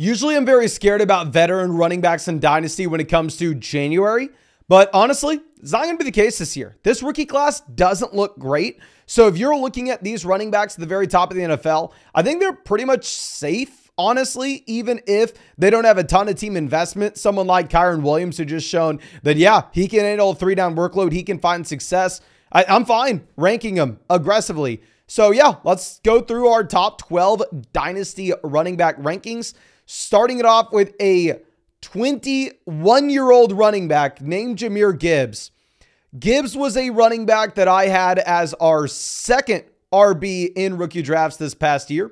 Usually I'm very scared about veteran running backs in Dynasty when it comes to January, but honestly, it's not going to be the case this year. This rookie class doesn't look great. So if you're looking at these running backs at the very top of the NFL, I think they're pretty much safe, honestly, even if they don't have a ton of team investment. Someone like Kyron Williams, who just shown that, yeah, he can handle a 3-down workload. He can find success. I'm fine ranking him aggressively. So yeah, let's go through our top 12 Dynasty running back rankings, starting it off with a 21-year-old running back named Jamir Gibbs. Gibbs was a running back that I had as our second RB in rookie drafts this past year.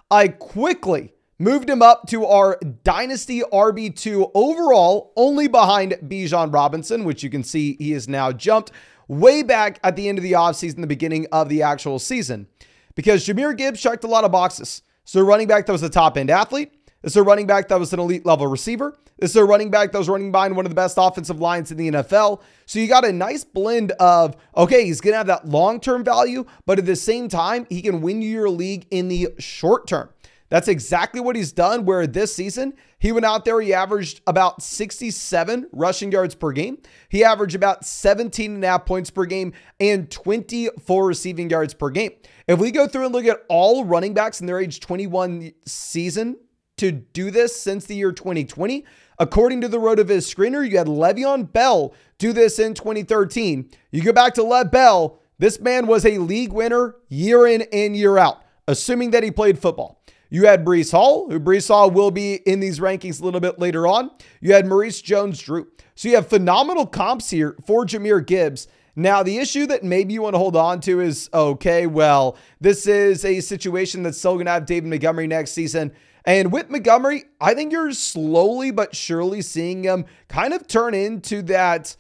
I quickly moved him up to our Dynasty RB2 overall, only behind Bijan Robinson, which you can see he has now jumped way back at the end of the offseason, the beginning of the actual season, because Jamir Gibbs checked a lot of boxes. So a running back that was a top-end athlete. This is a running back that was an elite level receiver. This is a running back that was running behind one of the best offensive lines in the NFL. So you got a nice blend of, okay, he's going to have that long-term value, but at the same time, he can win you your league in the short term. That's exactly what he's done, where this season, he went out there, he averaged about 67 rushing yards per game. He averaged about 17.5 points per game and 24 receiving yards per game. If we go through and look at all running backs in their age 21 season to do this since the year 2020, according to the RotoViz screener, you had Le'Veon Bell do this in 2013. You go back to Lev Bell, this man was a league winner year in and year out, assuming that he played football. You had Bree Hall, who Bree Hall will be in these rankings a little bit later on. You had Maurice Jones-Drew. So you have phenomenal comps here for Jamir Gibbs. Now, the issue that maybe you want to hold on to is, okay, well, this is a situation that's still going to have David Montgomery next season. And with Montgomery, I think you're slowly but surely seeing him kind of turn into that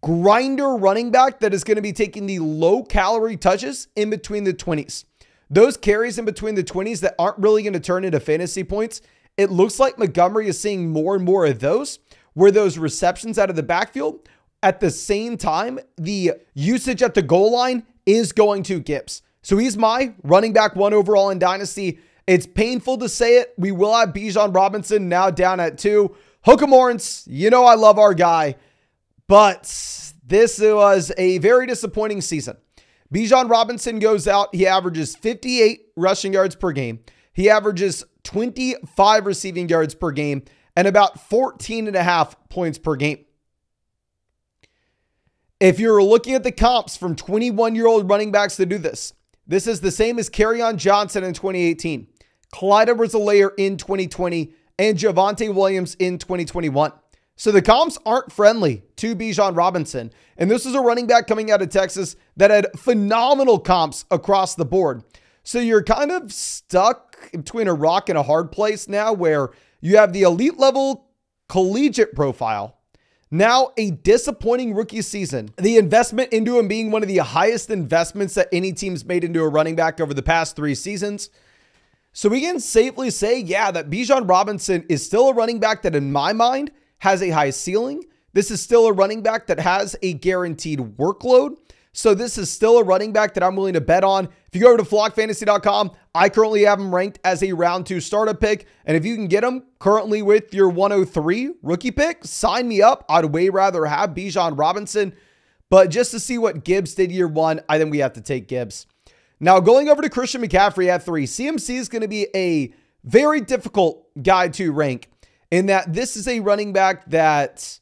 grinder running back that is going to be taking the low-calorie touches in between the 20s. Those carries in between the 20s that aren't really going to turn into fantasy points, it looks like Montgomery is seeing more and more of those, where those receptions out of the backfield, at the same time, the usage at the goal line is going to Gibbs. So he's my running back 1 overall in Dynasty. It's painful to say it. We will have Bijan Robinson now down at 2. Hook'em Lawrence, you know I love our guy, but this was a very disappointing season. Bijan Robinson goes out. He averages 58 rushing yards per game. He averages 25 receiving yards per game and about 14.5 points per game. If you're looking at the comps from 21-year-old running backs to do this, this is the same as Kerryon Johnson in 2018, Clyde Edwards-Helaire in 2020, and Javonte Williams in 2021. So the comps aren't friendly to Bijan Robinson. And this is a running back coming out of Texas that had phenomenal comps across the board. So you're kind of stuck between a rock and a hard place now, where you have the elite level collegiate profile. Now a disappointing rookie season. The investment into him being one of the highest investments that any team's made into a running back over the past 3 seasons. So we can safely say, yeah, that Bijan Robinson is still a running back that in my mind has a high ceiling. This is still a running back that has a guaranteed workload. So this is still a running back that I'm willing to bet on. If you go over to flockfantasy.com, I currently have him ranked as a round 2 startup pick. And if you can get him currently with your 103 rookie pick, sign me up. I'd way rather have Bijan Robinson. But just to see what Gibbs did year 1, I think we have to take Gibbs. Now going over to Christian McCaffrey at 3, CMC is going to be a very difficult guy to rank, in that this is a running back that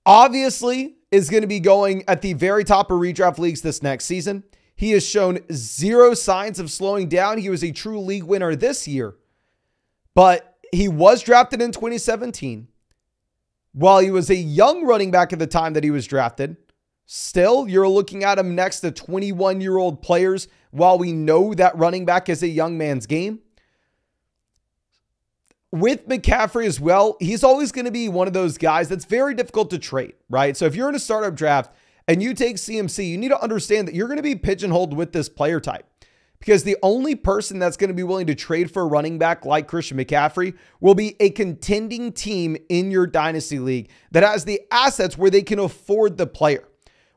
obviously is going to be going at the very top of redraft leagues this next season. He has shown 0 signs of slowing down. He was a true league winner this year, but he was drafted in 2017. While he was a young running back at the time that he was drafted, still, you're looking at him next to 21-year-old players, while we know that running back is a young man's game. With McCaffrey as well, he's always going to be one of those guys that's very difficult to trade, right? So if you're in a startup draft and you take CMC, you need to understand that you're going to be pigeonholed with this player type, because the only person that's going to be willing to trade for a running back like Christian McCaffrey will be a contending team in your dynasty league that has the assets where they can afford the player.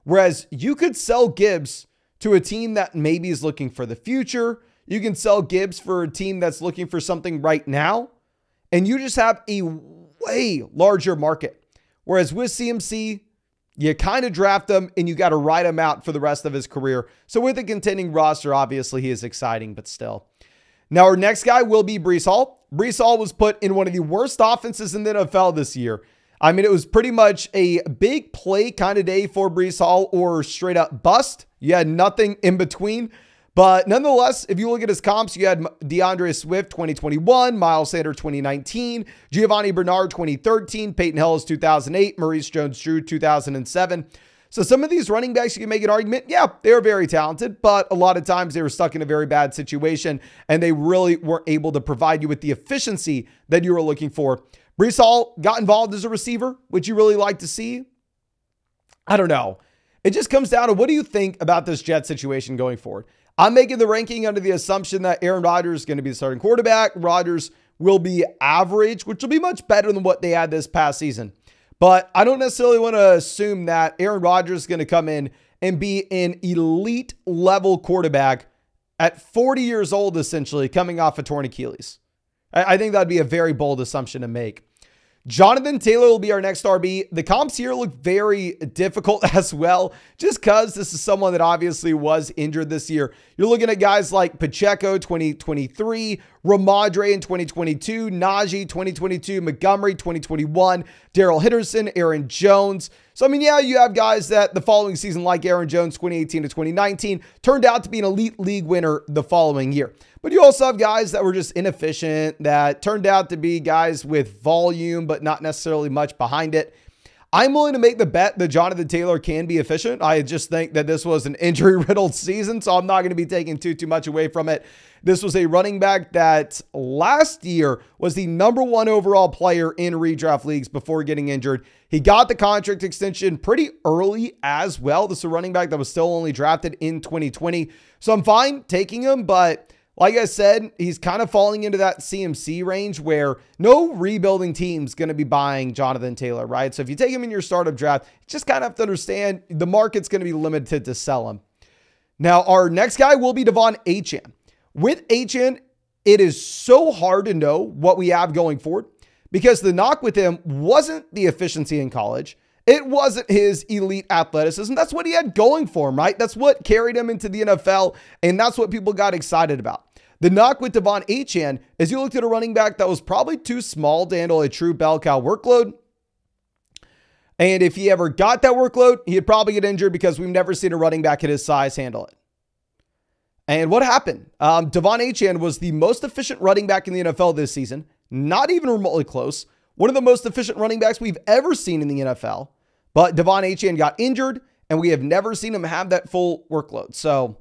Whereas you could sell Gibbs to a team that maybe is looking for the future. You can sell Gibbs for a team that's looking for something right now, and you just have a way larger market. Whereas with CMC, you kind of draft him and you got to ride him out for the rest of his career. So with a contending roster, obviously he is exciting, but still. Now our next guy will be Bree Hall. Bree Hall was put in one of the worst offenses in the NFL this year. I mean, it was pretty much a big play kind of day for Bree Hall or straight up bust. You had nothing in between. But nonetheless, if you look at his comps, you had DeAndre Swift 2021, Miles Sanders 2019, Giovanni Bernard 2013, Peyton Hillis 2008, Maurice Jones-Drew 2007. So some of these running backs, you can make an argument, yeah, they were very talented, but a lot of times they were stuck in a very bad situation and they really weren't able to provide you with the efficiency that you were looking for. Bree Hall got involved as a receiver, which you really like to see. I don't know. It just comes down to, what do you think about this Jet situation going forward? I'm making the ranking under the assumption that Aaron Rodgers is going to be the starting quarterback. Rodgers will be average, which will be much better than what they had this past season. But I don't necessarily want to assume that Aaron Rodgers is going to come in and be an elite level quarterback at 40 years old, essentially coming off a torn Achilles. I think that'd be a very bold assumption to make. Jonathan Taylor will be our next RB. The comps here look very difficult as well, just because this is someone that obviously was injured this year. You're looking at guys like Pacheco 2023, Ramadre in 2022, Najee 2022, Montgomery 2021, Darrell Henderson, Aaron Jones. So, I mean, yeah, you have guys that the following season, like Aaron Jones 2018 to 2019, turned out to be an elite league winner the following year. But you also have guys that were just inefficient, that turned out to be guys with volume, but not necessarily much behind it. I'm willing to make the bet that Jonathan Taylor can be efficient. I just think that this was an injury-riddled season, so I'm not going to be taking too much away from it. This was a running back that last year was the #1 overall player in redraft leagues before getting injured. He got the contract extension pretty early as well. This is a running back that was still only drafted in 2020. So I'm fine taking him, but like I said, he's kind of falling into that CMC range where no rebuilding team's going to be buying Jonathan Taylor, right? So if you take him in your startup draft, you just kind of have to understand the market's going to be limited to sell him. Now, our next guy will be Devon Anan. With Anan, it is so hard to know what we have going forward because the knock with him wasn't the efficiency in college. It wasn't his elite athleticism. That's what he had going for him, right? That's what carried him into the NFL, and that's what people got excited about. The knock with Devon Anan is you looked at a running back that was probably too small to handle a true bell cow workload. And if he ever got that workload, he'd probably get injured because we've never seen a running back at his size handle it. And what happened? Devon Anan was the most efficient running back in the NFL this season. Not even remotely close. One of the most efficient running backs we've ever seen in the NFL. But Devon Anan got injured, and we have never seen him have that full workload. So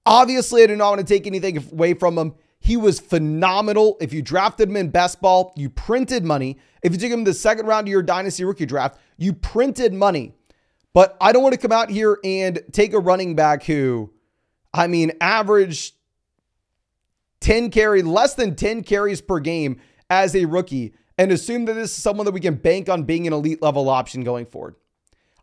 obviously, I do not want to take anything away from him. He was phenomenal. If you drafted him in best ball, you printed money. If you took him the second round of your Dynasty rookie draft, you printed money. But I don't want to come out here and take a running back who, I mean, averaged less than 10 carries per game as a rookie and assume that this is someone that we can bank on being an elite level option going forward.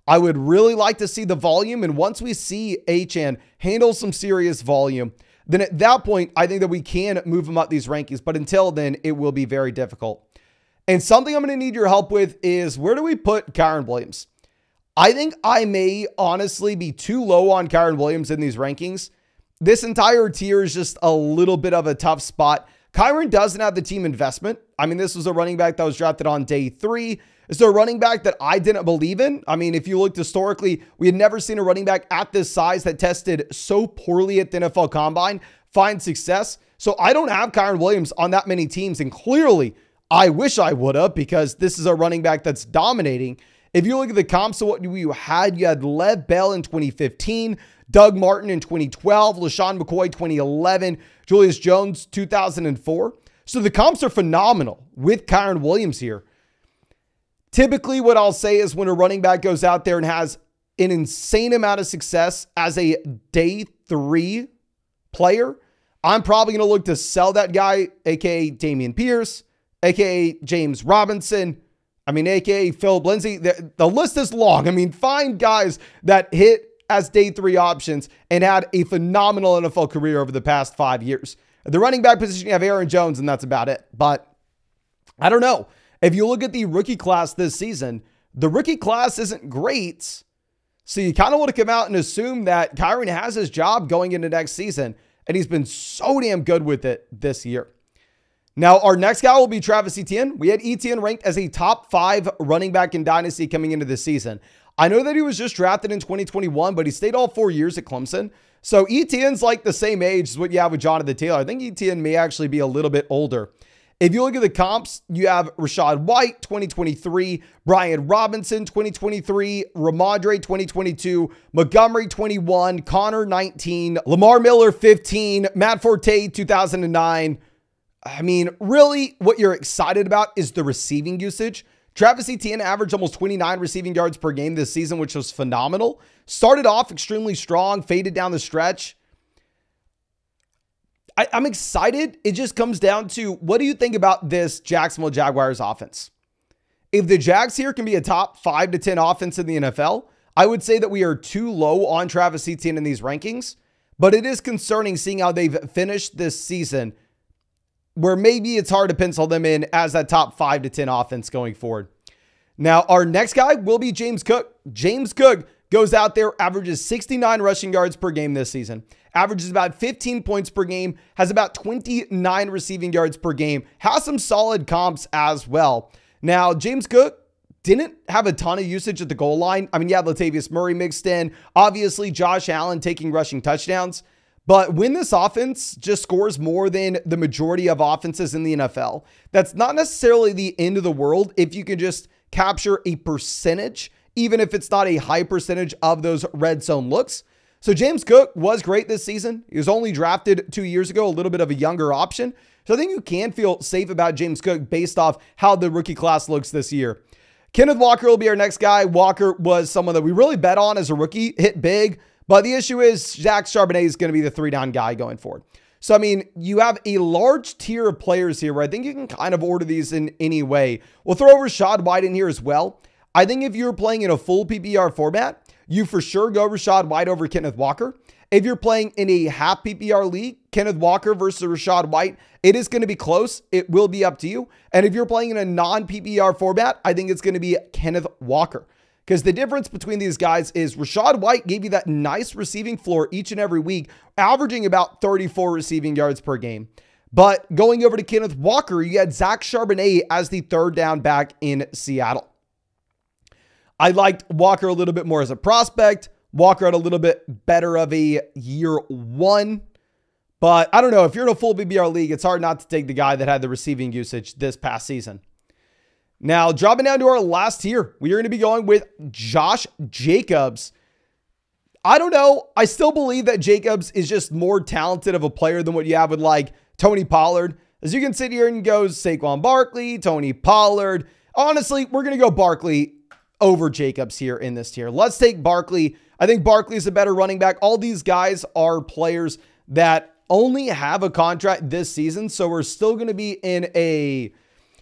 I would really like to see the volume. And once we see Anan handle some serious volume, then at that point, I think that we can move him up these rankings. But until then, it will be very difficult. And something I'm going to need your help with is, where do we put Kyren Williams? I think I may honestly be too low on Kyren Williams in these rankings. This entire tier is just a little bit of a tough spot. Kyren doesn't have the team investment. I mean, this was a running back that was drafted on day 3. Is there a running back that I didn't believe in? I mean, if you looked historically, we had never seen a running back at this size that tested so poorly at the NFL Combine find success. So I don't have Kyren Williams on that many teams. And clearly, I wish I would have, because this is a running back that's dominating. If you look at the comps of what you had Lev Bell in 2015, Doug Martin in 2012, LaShawn McCoy 2011, Julius Jones 2004. So the comps are phenomenal with Kyren Williams here. Typically, what I'll say is when a running back goes out there and has an insane amount of success as a day 3 player, I'm probably going to look to sell that guy, aka Dameon Pierce, aka James Robinson, aka Philip Lindsay. The list is long. I mean, find guys that hit as day 3 options and had a phenomenal NFL career over the past 5 years. At the running back position, you have Aaron Jones, and that's about it. But I don't know. If you look at the rookie class this season, the rookie class isn't great. So you kind of want to come out and assume that Kyren has his job going into next season, and he's been so damn good with it this year. Now, our next guy will be Travis Etienne. We had Etienne ranked as a top 5 running back in Dynasty coming into this season. I know that he was just drafted in 2021, but he stayed all 4 years at Clemson. So Etienne's like the same age as what you have with Jonathan Taylor. I think Etienne may actually be a little bit older. If you look at the comps, you have Rachaad White, 2023, Brian Robinson, 2023, Ramondre, 2022, Montgomery, 21, Connor, 19, Lamar Miller, 15, Matt Forte, 2009. I mean, really, what you're excited about is the receiving usage. Travis Etienne averaged almost 29 receiving yards per game this season, which was phenomenal. Started off extremely strong, faded down the stretch. I'm excited. It just comes down to, what do you think about this Jacksonville Jaguars offense? If the Jags here can be a top 5 to 10 offense in the NFL, I would say that we are too low on Travis Etienne in these rankings, but it is concerning seeing how they've finished this season, where maybe it's hard to pencil them in as that top 5 to 10 offense going forward. Now, our next guy will be James Cook. James Cook goes out there, averages 69 rushing yards per game this season, averages about 15 points per game, has about 29 receiving yards per game, has some solid comps as well. Now, James Cook didn't have a ton of usage at the goal line. I mean, you had Latavius Murray mixed in, obviously Josh Allen taking rushing touchdowns. But when this offense just scores more than the majority of offenses in the NFL, that's not necessarily the end of the world if you can just capture a percentage, even if it's not a high percentage of those red zone looks. So James Cook was great this season. He was only drafted 2 years ago, a little bit of a younger option. So I think you can feel safe about James Cook based off how the rookie class looks this year. Kenneth Walker will be our next guy. Walker was someone that we really bet on as a rookie, hit big. But the issue is Zach Charbonnet is going to be the 3-down guy going forward. So, I mean, you have a large tier of players here where I think you can kind of order these in any way. We'll throw Rachaad White in here as well. I think if you're playing in a full PPR format, you for sure go Rachaad White over Kenneth Walker. If you're playing in a half PPR league, Kenneth Walker versus Rachaad White, it is going to be close. It will be up to you. And if you're playing in a non-PPR format, I think it's going to be Kenneth Walker. Because the difference between these guys is Rachaad White gave you that nice receiving floor each and every week, averaging about 34 receiving yards per game. But going over to Kenneth Walker, you had Zach Charbonnet as the 3rd down back in Seattle. I liked Walker a little bit more as a prospect. Walker had a little bit better of a year 1. But I don't know, if you're in a full PPR league, it's hard not to take the guy that had the receiving usage this past season. Now, dropping down to our last tier, we are going to be going with Josh Jacobs. I don't know. I still believe that Jacobs is just more talented of a player than what you have with like Tony Pollard. As you can sit here and go Saquon Barkley, Tony Pollard. Honestly, we're going to go Barkley over Jacobs here in this tier. Let's take Barkley. I think Barkley is a better running back. All these guys are players that only have a contract this season, so we're still going to be in a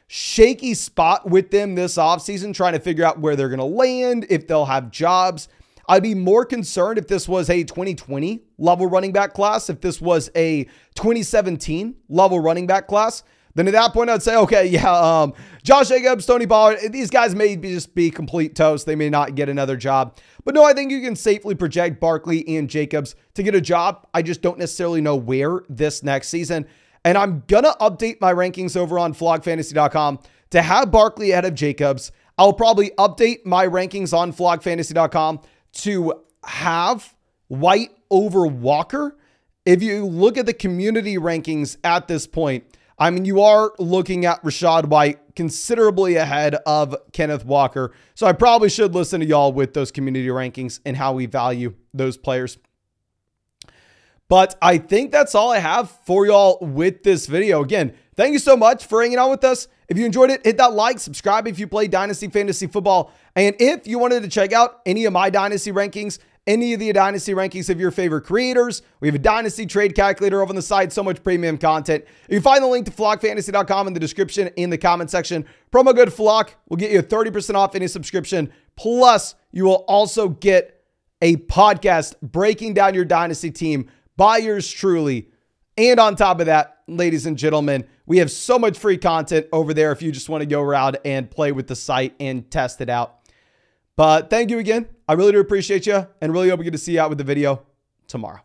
shaky spot with them this offseason, trying to figure out where they're going to land, if they'll have jobs. I'd be more concerned if this was a 2020 level running back class, if this was a 2017 level running back class. Then at that point, I'd say, okay, yeah, Josh Jacobs, Tony Pollard, these guys may just be complete toast. They may not get another job. But no, I think you can safely project Barkley and Jacobs to get a job. I just don't necessarily know where this next season. And I'm going to update my rankings over on flogfantasy.com to have Barkley ahead of Jacobs. I'll probably update my rankings on flogfantasy.com to have White over Walker. If you look at the community rankings at this point, I mean, you are looking at Rachaad White considerably ahead of Kenneth Walker. So I probably should listen to y'all with those community rankings and how we value those players. But I think that's all I have for y'all with this video. Again, thank you so much for hanging out with us. If you enjoyed it, hit that like, subscribe if you play Dynasty Fantasy Football. And if you wanted to check out any of my Dynasty rankings, any of the Dynasty rankings of your favorite creators, we have a Dynasty trade calculator over on the side, so much premium content. You can find the link to flogfantasy.com in the description in the comment section. Promo code FLOG will get you 30% off any subscription. Plus, you will also get a podcast breaking down your Dynasty team by yours truly. And on top of that, ladies and gentlemen, we have so much free content over there if you just want to go around and play with the site and test it out. But thank you again. I really do appreciate you and really hope we get to see you out with the video tomorrow.